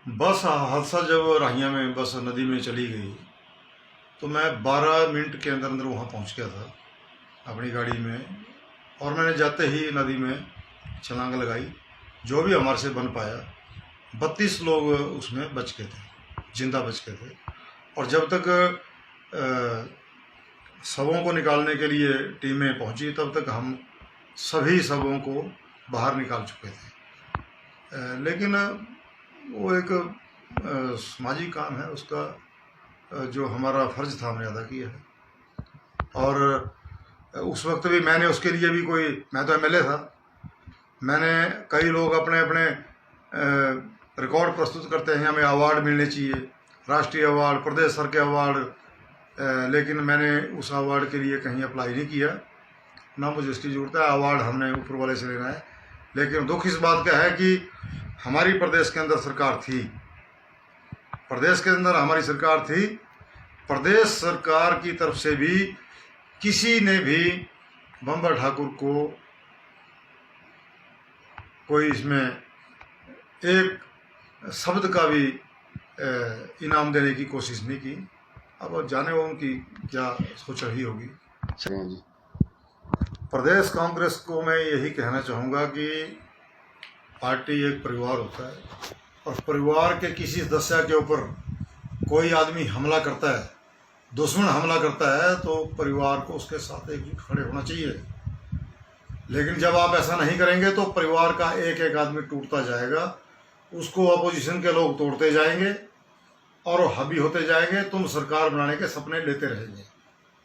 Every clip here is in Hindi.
बस हादसा जब राहिया में बस नदी में चली गई तो मैं 12 मिनट के अंदर अंदर वहाँ पहुँच गया था अपनी गाड़ी में। और मैंने जाते ही नदी में छलांग लगाई, जो भी हमारे से बन पाया। 32 लोग उसमें बच गए थे, जिंदा बच गए थे। और जब तक शवों को निकालने के लिए टीमें पहुंची तब तक हम सभी शवों को बाहर निकाल चुके थे। लेकिन वो एक सामाजिक काम है, उसका जो हमारा फर्ज था हमने अदा किया है। और उस वक्त भी मैंने उसके लिए भी मैं तो एमएलए था, मैंने कई लोग अपने अपने रिकॉर्ड प्रस्तुत करते हैं, हमें अवार्ड मिलने चाहिए, राष्ट्रीय अवार्ड, प्रदेश स्तर के अवार्ड, लेकिन मैंने उस अवार्ड के लिए कहीं अप्लाई नहीं किया, ना मुझे इसकी ज़रूरत है। अवार्ड हमने ऊपर वाले से लेना है। लेकिन दुख इस बात का है कि हमारी प्रदेश के अंदर सरकार थी, प्रदेश के अंदर हमारी सरकार थी, प्रदेश सरकार की तरफ से भी किसी ने भी बम्बर ठाकुर को कोई इसमें एक शब्द का भी इनाम देने की कोशिश नहीं की। अब जाने वो उनकी क्या सोच रही होगी। जी। प्रदेश कांग्रेस को मैं यही कहना चाहूँगा कि पार्टी एक परिवार होता है, और परिवार के किसी सदस्य के ऊपर कोई आदमी हमला करता है, दुश्मन हमला करता है, तो परिवार को उसके साथ एकजुट खड़े होना चाहिए। लेकिन जब आप ऐसा नहीं करेंगे तो परिवार का एक एक आदमी टूटता जाएगा, उसको अपोजिशन के लोग तोड़ते जाएंगे और हावी होते जाएंगे। तुम सरकार बनाने के सपने लेते रहेंगे,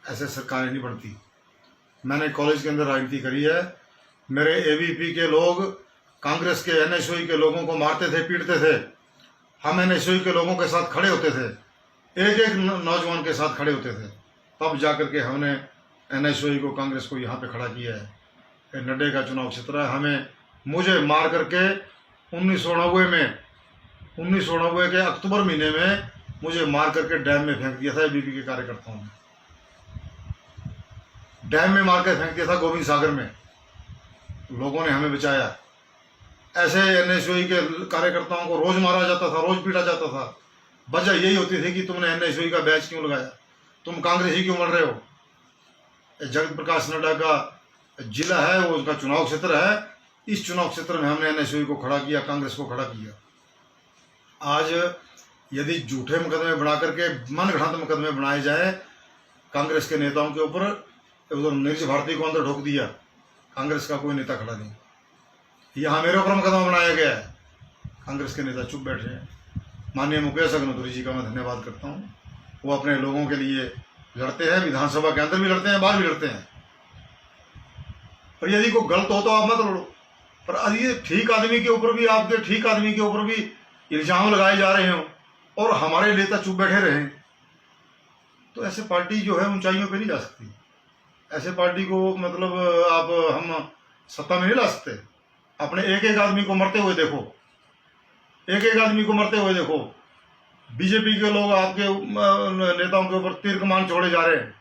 ऐसे सरकारें नहीं बनती। मैंने कॉलेज के अंदर राजनीति करी है, मेरे एबीपी के लोग कांग्रेस के एनएसयूई के लोगों को मारते थे, पीटते थे, हम एनएसयूई के लोगों के साथ खड़े होते थे, एक एक नौजवान के साथ खड़े होते थे। तब जाकर के हमने एनएसयूई को, कांग्रेस को यहाँ पे खड़ा किया है। नड्डे का चुनाव क्षेत्र है, मुझे मार करके 1990 के अक्टूबर महीने में मुझे मार करके डैम में फेंक दिया था एबीपी के कार्यकर्ताओं ने, डैम में मार कर फेंक दिया था, गोविंद सागर में। लोगों ने हमें बचाया। ऐसे एनएसयूई के कार्यकर्ताओं को रोज मारा जाता था, रोज पीटा जाता था। वजह यही होती थी कि तुमने एनएसयूई का बैच क्यों लगाया, तुम कांग्रेसी क्यों बन रहे हो। जगत प्रकाश नड्डा का जिला है, वो उसका चुनाव क्षेत्र है, इस चुनाव क्षेत्र में हमने एनएसयूई को खड़ा किया, कांग्रेस को खड़ा किया। आज यदि झूठे मुकदमे बना करके, मनगढ़ंत मुकदमे बनाए जाए कांग्रेस के नेताओं के ऊपर, उधर नीरज भारती को अंदर ढोक दिया, कांग्रेस का कोई नेता खड़ा नहीं। यहाँ मेरे ऊपर मुकदमा बनाया गया है, कांग्रेस के नेता चुप बैठे हैं। माननीय मुकेश अग्निहोत्री जी का मैं धन्यवाद करता हूँ, वो अपने लोगों के लिए लड़ते हैं, विधानसभा के अंदर भी लड़ते हैं, बाहर भी लड़ते हैं। पर यदि कोई गलत हो तो आप मत लड़ो, पर ये ठीक आदमी के ऊपर भी, आपके ठीक आदमी के ऊपर भी इल्जाम लगाए जा रहे हों और हमारे नेता चुप बैठे रहें, तो ऐसे पार्टी जो है ऊंचाइयों पे नहीं जा सकती। ऐसे पार्टी को मतलब आप हम सत्ता में नहीं ला सकते। अपने एक एक आदमी को मरते हुए देखो, एक एक आदमी को मरते हुए देखो। बीजेपी के लोग आपके नेताओं के ऊपर तीर कमान छोड़े जा रहे हैं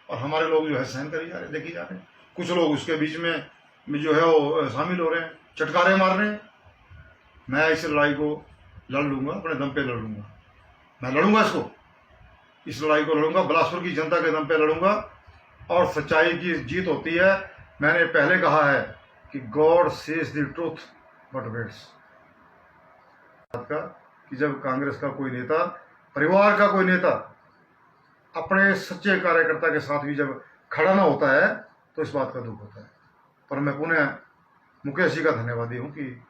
और हमारे लोग जो है सहन करी जा रहे हैं, देखी जा रहे हैं। कुछ लोग उसके बीच में जो है वो शामिल हो रहे हैं, चटकारे मार रहे हैं। मैं इस लड़ाई को लड़ लूँगा, अपने दम पे लड़ लूँगा, मैं लड़ूंगा इसको, इस लड़ाई को लड़ूंगा, बिलासपुर की जनता के दम पे लड़ूंगा। और सच्चाई की जीत होती है। मैंने पहले कहा है कि God says the truth but weights, कि जब कांग्रेस का कोई नेता, परिवार का कोई नेता अपने सच्चे कार्यकर्ता के साथ भी जब खड़ा ना होता है तो इस बात का दुख होता है। पर मैं पुनः मुकेश जी का धन्यवादी हूँ कि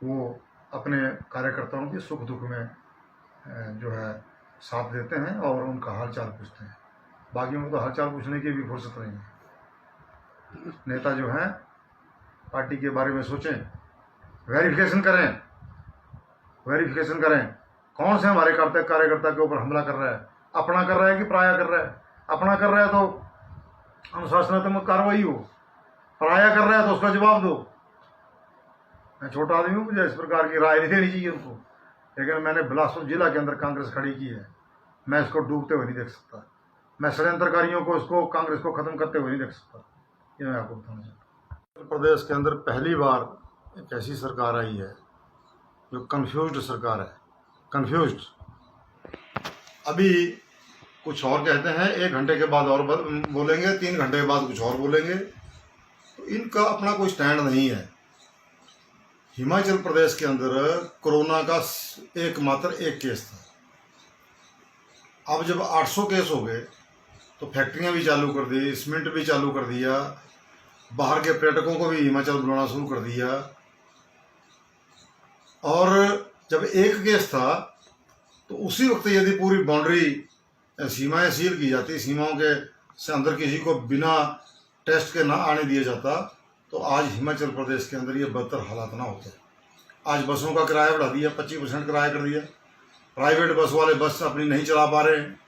वो अपने कार्यकर्ताओं के सुख दुख में जो है साथ देते हैं और उनका हालचाल पूछते हैं। बाकियों को तो हालचाल पूछने की भी फुर्सत नहीं है। नेता जो हैं पार्टी के बारे में सोचें, वेरिफिकेशन करें कौन से हमारे कार्यकर्ता के ऊपर हमला कर रहा है, अपना कर रहा है कि पराया कर रहा है। अपना कर रहा है तो अनुशासनात्मक कार्रवाई हो, पराया कर रहा है तो उसका जवाब दो। मैं छोटा आदमी हूँ, मुझे इस प्रकार की राय नहीं देनी चाहिए उनको, लेकिन मैंने बिलासपुर जिला के अंदर कांग्रेस खड़ी की है, मैं इसको डूबते हुए नहीं देख सकता। मैं षड्यंत्रकारियों को, इसको कांग्रेस को खत्म करते हुए नहीं देख सकता। ये मैं आपको बताना चाहता हूँ। उत्तर प्रदेश के अंदर पहली बार एक ऐसी सरकार आई है जो कन्फ्यूज्ड सरकार है, कंफ्यूज्ड। अभी कुछ और कहते हैं, 1 घंटे के बाद और बोलेंगे, 3 घंटे के बाद कुछ और बोलेंगे। तो इनका अपना कोई स्टैंड नहीं है। हिमाचल प्रदेश के अंदर कोरोना का एकमात्र एक केस था। अब जब 800 केस हो गए तो फैक्ट्रियां भी चालू कर दी, सीमेंट भी चालू कर दिया, बाहर के पर्यटकों को भी हिमाचल बुलाना शुरू कर दिया। और जब एक केस था तो उसी वक्त यदि पूरी बाउंड्री सीमाएं सील की जाती, सीमाओं के से अंदर किसी को बिना टेस्ट के ना आने दिया जाता, तो आज हिमाचल प्रदेश के अंदर ये बदतर हालात ना होते। आज बसों का किराया बढ़ा दिया, 25% किराया कर दिया। प्राइवेट बस वाले बस अपनी नहीं चला पा रहे हैं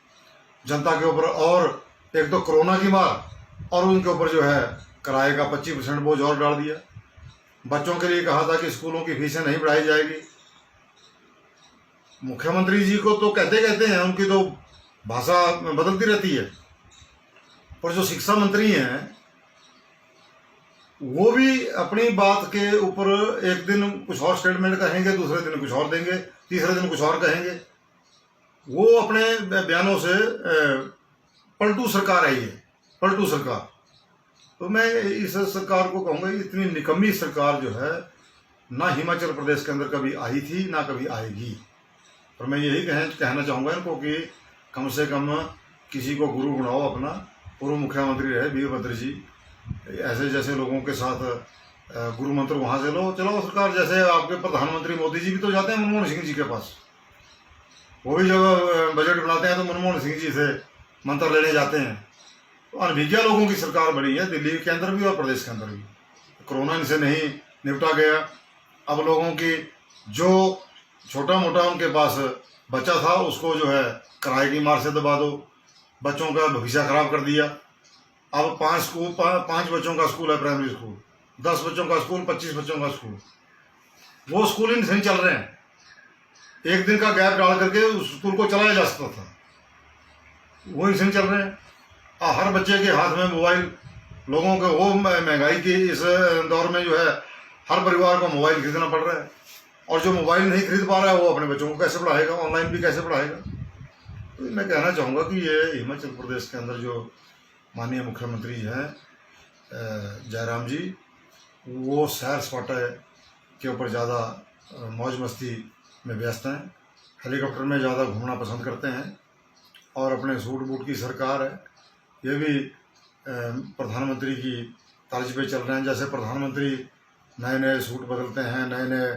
जनता के ऊपर, और एक तो कोरोना की मार, और उनके ऊपर जो है किराए का 25% बोझ और डाल दिया। बच्चों के लिए कहा था कि स्कूलों की फीसें नहीं बढ़ाई जाएगी। मुख्यमंत्री जी को तो कहते हैं, उनकी तो भाषा बदलती रहती है, पर जो शिक्षा मंत्री हैं वो भी अपनी बात के ऊपर एक दिन कुछ और स्टेटमेंट कहेंगे, दूसरे दिन कुछ और देंगे, तीसरे दिन कुछ और कहेंगे। वो अपने बयानों से पलटू सरकार है, ये पलटू सरकार। तो मैं इस सरकार को कहूँगा, इतनी निकम्मी सरकार जो है ना हिमाचल प्रदेश के अंदर कभी आई थी ना कभी आएगी। और मैं यही कहना चाहूँगा इनको कि कम से कम किसी को गुरु बनाओ अपना। पूर्व मुख्यमंत्री रहे वीरभद्र जी, ऐसे जैसे लोगों के साथ गुरु मंत्र वहाँ से लो, चलो सरकार। जैसे आपके प्रधानमंत्री मोदी जी भी तो जाते हैं मनमोहन सिंह जी के पास, वो भी जब बजट बनाते हैं तो मनमोहन सिंह जी से मंत्र लेने जाते हैं। तो अनभिज्ञ लोगों की सरकार बनी है दिल्ली के अंदर भी और प्रदेश के अंदर भी। कोरोना इनसे नहीं निपटा गया। अब लोगों की जो छोटा मोटा उनके पास बच्चा था उसको जो है किराए की मार से दबा दो, बच्चों का भविष्य खराब कर दिया। अब 5 बच्चों का स्कूल है, प्राइमरी स्कूल, 10 बच्चों का स्कूल, 25 बच्चों का स्कूल, वो स्कूल इन नहीं चल रहे हैं। एक दिन का गैप डाल करके उस स्कूल को चलाया जा सकता था, वो इनसे नहीं चल रहे हैं। हर बच्चे के हाथ में मोबाइल, लोगों के वो महंगाई की इस दौर में जो है हर परिवार को मोबाइल खरीदना पड़ रहा है, और जो मोबाइल नहीं खरीद पा रहा है वो अपने बच्चों को कैसे पढ़ाएगा, ऑनलाइन भी कैसे पढ़ाएगा। तो मैं कहना चाहूँगा कि ये हिमाचल प्रदेश के अंदर जो माननीय मुख्यमंत्री हैं जयराम जी, वो सैर सपाटे के ऊपर ज़्यादा मौज मस्ती में व्यस्त हैं, हेलीकॉप्टर में ज़्यादा घूमना पसंद करते हैं, और अपने सूट बूट की सरकार है। ये भी प्रधानमंत्री की तर्ज पे चल रहे हैं। जैसे प्रधानमंत्री नए नए सूट बदलते हैं, नए नए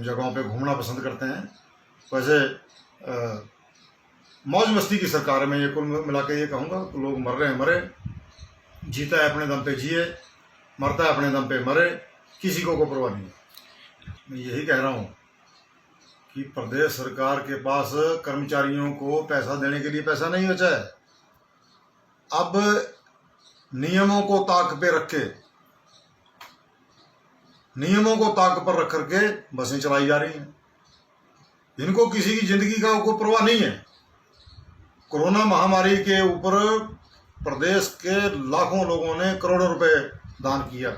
जगहों पे घूमना पसंद करते हैं, वैसे मौज मस्ती की सरकार है। मैं ये कुल मिला के ये कहूँगा, लोग मर रहे हैं मरे, जीता है अपने दम पे जिए, मरता है अपने दम पे मरे, किसी को परवाह नहीं। मैं यही कह रहा हूँ कि प्रदेश सरकार के पास कर्मचारियों को पैसा देने के लिए पैसा नहीं बचा है। अब नियमों को ताक पे रख के, नियमों को ताक पर रख करके बसें चलाई जा रही हैं। इनको किसी की जिंदगी का कोई परवाह नहीं है। कोरोना महामारी के ऊपर प्रदेश के लाखों लोगों ने करोड़ों रुपए दान किया,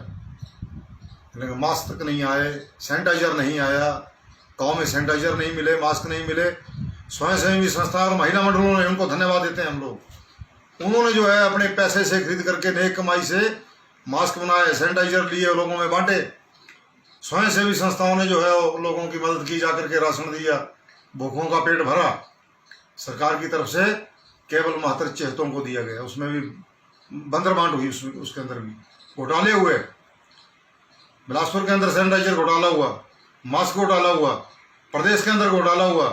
लेकिन मास्क तक नहीं आए, सैनिटाइजर नहीं आया, गांव में सैनिटाइजर नहीं मिले, मास्क नहीं मिले। स्वयंसेवी संस्था और महिला मंडलों ने, उनको धन्यवाद देते हैं हम लोग, उन्होंने जो है अपने पैसे से खरीद करके नेक कमाई से मास्क बनाए, सैनिटाइजर लिए, लोगों में बांटे। स्वयंसेवी संस्थाओं ने जो है लोगों की मदद की, जाकर के राशन दिया, भूखों का पेट भरा। सरकार की तरफ से केवल मात्र चेहतों को दिया गया, उसमें भी बंदर बांट हुई, उसके अंदर भी घोटाले हुए। बिलासपुर के अंदर सैनिटाइजर घोटाला हुआ, मास्क घोटाला हुआ, प्रदेश के अंदर घोटाला हुआ।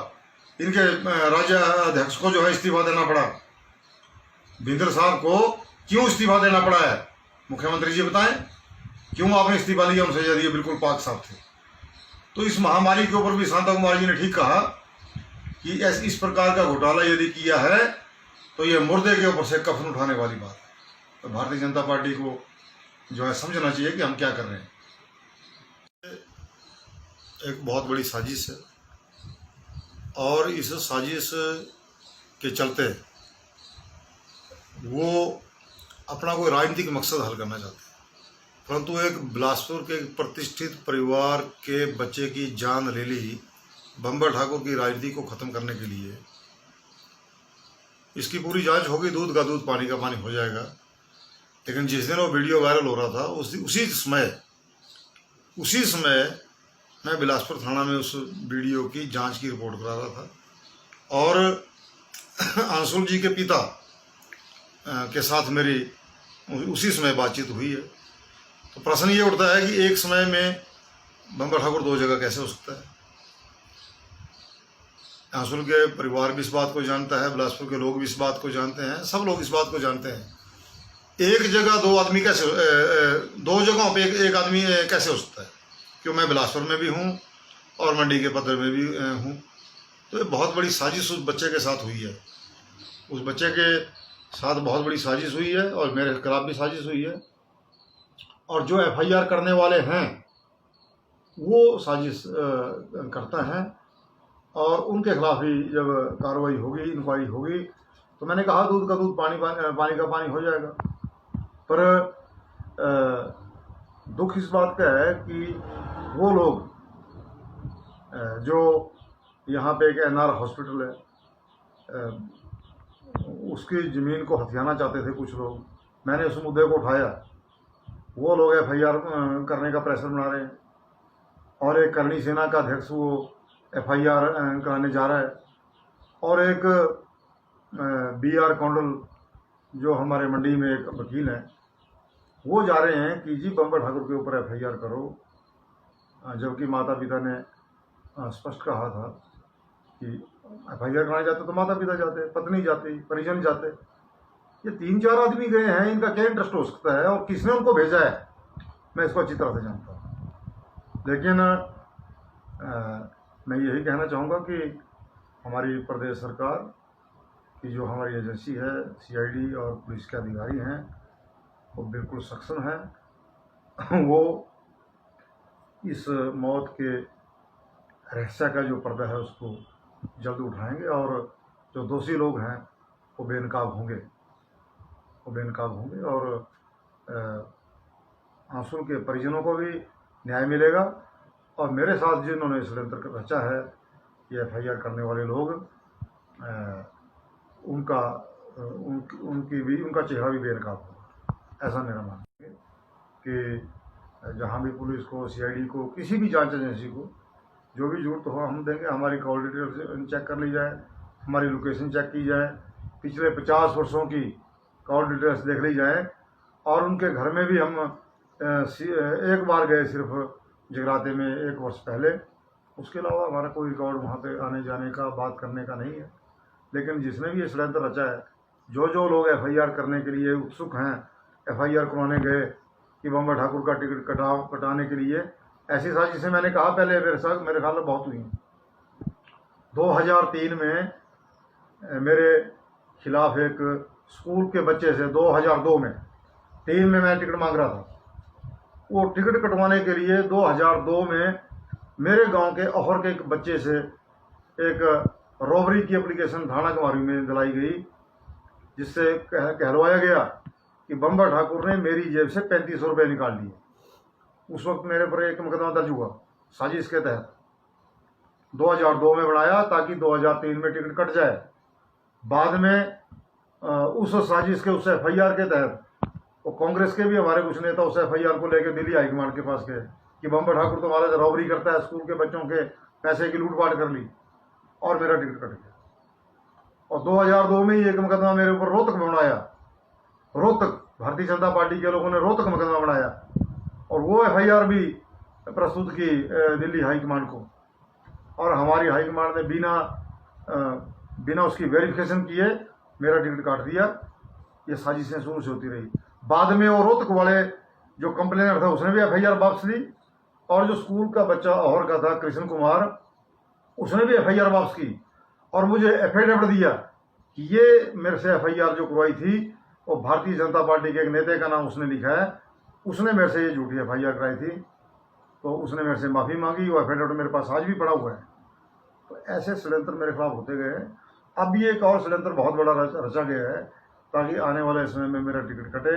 इनके राज्य अध्यक्ष को जो है इस्तीफा देना पड़ा। बिंदर साहब को क्यों इस्तीफा देना पड़ा है, मुख्यमंत्री जी बताएं, क्यों आपने इस्तीफा लिया उनसे, यदि ये बिल्कुल पाक साफ थे। तो इस महामारी के ऊपर भी शांता कुमार जी ने ठीक कहा कि इस प्रकार का घोटाला यदि किया है तो ये मुर्दे के ऊपर से कफन उठाने वाली बात है। तो भारतीय जनता पार्टी को जो है समझना चाहिए कि हम क्या कर रहे हैं। एक बहुत बड़ी साजिश है, और इस साजिश के चलते वो अपना कोई राजनीतिक मकसद हल करना चाहते हैं, परंतु एक बिलासपुर के प्रतिष्ठित परिवार के बच्चे की जान ले ली, बम्बर ठाकुर की राजनीति को ख़त्म करने के लिए। इसकी पूरी जांच होगी, दूध का दूध पानी का पानी हो जाएगा। लेकिन जिस दिन वो वीडियो वायरल हो रहा था उसी समय मैं बिलासपुर थाना में उस वीडियो की जांच की रिपोर्ट करा रहा था और अंशुल जी के पिता के साथ मेरी उसी समय बातचीत हुई है। तो प्रश्न ये उठता है कि एक समय में बम्बर ठाकुर दो जगह कैसे हो सकता है। अंशुल के परिवार भी इस बात को जानता है, बिलासपुर के लोग भी इस बात को जानते हैं, सब लोग इस बात को जानते हैं। एक जगह दो आदमी कैसे, दो जगहों पे एक आदमी कैसे हो सकता है? क्यों, मैं बिलासपुर में भी हूँ और मंडी के पत्र में भी हूँ। तो ये बहुत बड़ी साजिश उस बच्चे के साथ हुई है, उस बच्चे के साथ बहुत बड़ी साजिश हुई है और मेरे खिलाफ भी साजिश हुई है। और जो FIR करने वाले हैं वो साजिश करता है और उनके खिलाफ ही जब कार्रवाई होगी, इंक्वायरी होगी, तो मैंने कहा दूध का दूध पानी का पानी हो जाएगा। पर दुख इस बात का है कि वो लोग जो यहाँ पे एक NR हॉस्पिटल है, उसकी ज़मीन को हथियाना चाहते थे कुछ लोग। मैंने उस मुद्दे को उठाया, वो लोग FIR करने का प्रेशर बना रहे हैं और एक करणी सेना का अध्यक्ष वो FIR कराने जा रहा है और एक BR कौंडल जो हमारे मंडी में एक वकील हैं वो जा रहे हैं कि जी बम्बर ठाकुर के ऊपर FIR करो, जबकि माता पिता ने स्पष्ट कहा था कि FIR कराने जाते तो माता पिता जाते, पत्नी जाती, परिजन जाते। ये 3-4 आदमी गए हैं, इनका क्या इंटरेस्ट हो सकता है और किसने उनको भेजा है, मैं इसको अच्छी तरह से जानता हूँ। लेकिन मैं यही कहना चाहूँगा कि हमारी प्रदेश सरकार की जो हमारी एजेंसी है, CID और पुलिस के अधिकारी हैं, वो बिल्कुल सक्षम है। वो इस मौत के रहस्य का जो पर्दा है उसको जल्द उठाएंगे और जो दोषी लोग हैं वो बेनकाब होंगे, और अंशुल के परिजनों को भी न्याय मिलेगा। और मेरे साथ जिन्होंने षड्यंत्र रचा है, ये FIR करने वाले लोग, उनका चेहरा भी बेनकाब होगा, ऐसा मेरा मानना है। कि जहाँ भी पुलिस को, CID को, किसी भी जांच एजेंसी को जो भी जरूरत हो हम देंगे। हमारी कॉल डिटेल चेक कर ली जाए, हमारी लोकेशन चेक की जाए, पिछले 50 वर्षों की कॉल डिटेल्स देख ली जाए और उनके घर में भी हम एक बार गए सिर्फ जगराते में 1 वर्ष पहले, उसके अलावा हमारा कोई रिकॉर्ड वहाँ पे आने जाने का, बात करने का नहीं है। लेकिन जिसने भी ये षड्यंत्र रचा है, जो लोग FIR करने के लिए उत्सुक हैं, FIR करवाने गए कि बम्बर ठाकुर का टिकट कटाने के लिए, ऐसी साजिशें मैंने कहा पहले मेरे ख्याल में बहुत हुई। 2003 में मेरे खिलाफ एक स्कूल के बच्चे से 2002 में 3 में मैं टिकट मांग रहा था। वो टिकट कटवाने के लिए 2002 में मेरे गांव के अहर के एक बच्चे से एक रॉबरी की एप्लीकेशन थाना कुमारी में दिलाई गई, जिससे कहलवाया गया कि बम्बर ठाकुर ने मेरी जेब से 3500 रुपये निकाल लिए। उस वक्त मेरे पर एक मुकदमा दर्ज हुआ साजिश के तहत, 2002 में बनाया ताकि 2003 में टिकट कट जाए। बाद में उस साजिश के, उस FIR के तहत वो कांग्रेस के भी हमारे कुछ नेता उस FIR को लेकर दिल्ली हाईकमांड के पास गए कि बम्बर ठाकुर तो हमारा रॉबरी करता है, स्कूल के बच्चों के पैसे की लूटपाट कर ली और मेरा टिकट कट गया। और 2002 में ही एक मुकदमा मेरे ऊपर रोहतक में बनाया, रोहतक भारतीय जनता पार्टी के लोगों ने रोहतक मुकदमा बनाया और वो FIR भी प्रस्तुत की दिल्ली हाईकमांड को, और हमारी हाईकमांड ने बिना उसकी वेरिफिकेशन किए मेरा टिकट काट दिया। ये साजिशें शुरू से होती रही। बाद में वो रोहतक वाले जो कंप्लेनर था उसने भी FIR वापस ली और जो स्कूल का बच्चा और का था कृष्ण कुमार, उसने भी FIR वापस की और मुझे एफिडेविट दिया कि ये मेरे से FIR जो करवाई थी वो भारतीय जनता पार्टी के एक नेता का नाम उसने लिखा है, उसने मेरे से ये झूठी FIR कराई थी। तो उसने मेरे से माफ़ी मांगी, वो एफिडेविट मेरे पास आज भी पड़ा हुआ है। तो ऐसे षड्यंत्र मेरे खिलाफ होते गए। अब भी एक और षड्यंत्र बहुत बड़ा रचा गया है ताकि आने वाले समय में मेरा टिकट कटे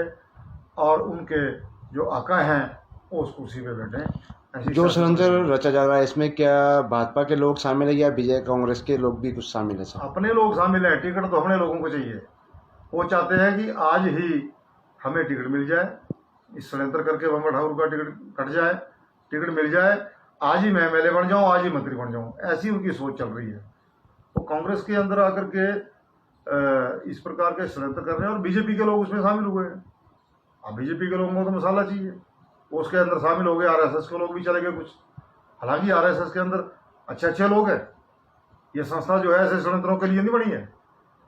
और उनके जो आका हैं वो उस कुर्सी पे बैठें। ऐसी जो सियासत षड्यंत्र होनी चाहिए। रचा जा रहा है इसमें क्या भाजपा के लोग शामिल है या विजय कांग्रेस के लोग भी कुछ शामिल है सर? अपने लोग शामिल हैं, टिकट तो अपने लोगों को चाहिए। वो चाहते हैं कि आज ही हमें टिकट मिल जाए, इस षड्यंत्र करके बम्बर ठाकुर का टिकट कट जाए, टिकट मिल जाए, आज ही मैं एमएलए बन जाऊं, आज ही मंत्री बन जाऊं, ऐसी उनकी सोच चल रही है। वो कांग्रेस के अंदर आकर के इस प्रकार के षड्यंत्र कर रहे हैं और बीजेपी के लोग उसमें शामिल हुए हैं। अब बीजेपी के लोगों को तो मसाला चाहिए, वो उसके अंदर शामिल हो गए। आरएसएस के लोग भी चले गए कुछ, हालांकि आरएसएस के अंदर अच्छे अच्छे लोग हैं, ये संस्था जो है ऐसे षड्यंत्रों के लिए नहीं बनी है,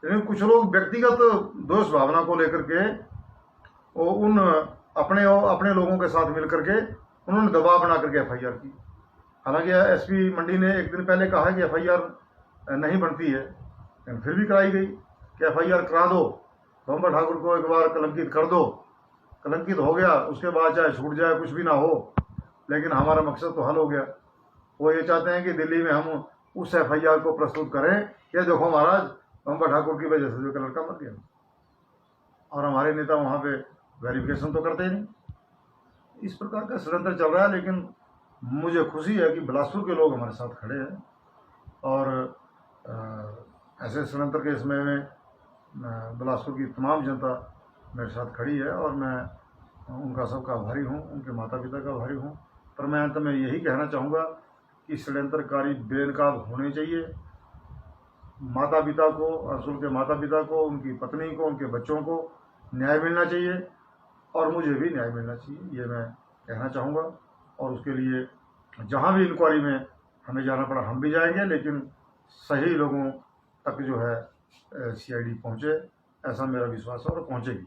लेकिन कुछ लोग व्यक्तिगत दोष भावना को लेकर के वो उन अपने लोगों के साथ मिल करके उन्होंने दबाव बना करके एफआईआर की। हालांकि एसपी मंडी ने एक दिन पहले कहा कि एफआईआर नहीं बनती है, लेकिन फिर भी कराई गई कि एफआईआर करा दो, बम्बर ठाकुर को एक बार कलंकित कर दो, कलंकित हो गया, उसके बाद चाहे छूट जाए कुछ भी ना हो, लेकिन हमारा मकसद तो हल हो गया। वो ये चाहते हैं कि दिल्ली में हम उस एफआईआर को प्रस्तुत करें कि देखो महाराज, बम्बर ठाकुर की वजह से जो लड़का मर गया, और हमारे नेता वहाँ पे वेरिफिकेशन तो करते ही नहीं। इस प्रकार का षड्यंत्र चल रहा है, लेकिन मुझे खुशी है कि बिलासपुर के लोग हमारे साथ खड़े हैं और ऐसे षड्यंत्र के समय में बिलासपुर की तमाम जनता मेरे साथ खड़ी है और मैं उनका सबका आभारी हूँ, उनके माता पिता का आभारी हूँ। पर मैं अंत में यही कहना चाहूँगा कि षड्यंत्रकारी बेनकाब होने चाहिए। माता पिता को, अर्जुन के माता पिता को, उनकी पत्नी को, उनके बच्चों को न्याय मिलना चाहिए और मुझे भी न्याय मिलना चाहिए, ये मैं कहना चाहूँगा। और उसके लिए जहाँ भी इंक्वायरी में हमें जाना पड़ा हम भी जाएंगे, लेकिन सही लोगों तक जो है सीआईडी पहुँचे, ऐसा मेरा विश्वास है और पहुँचेगी।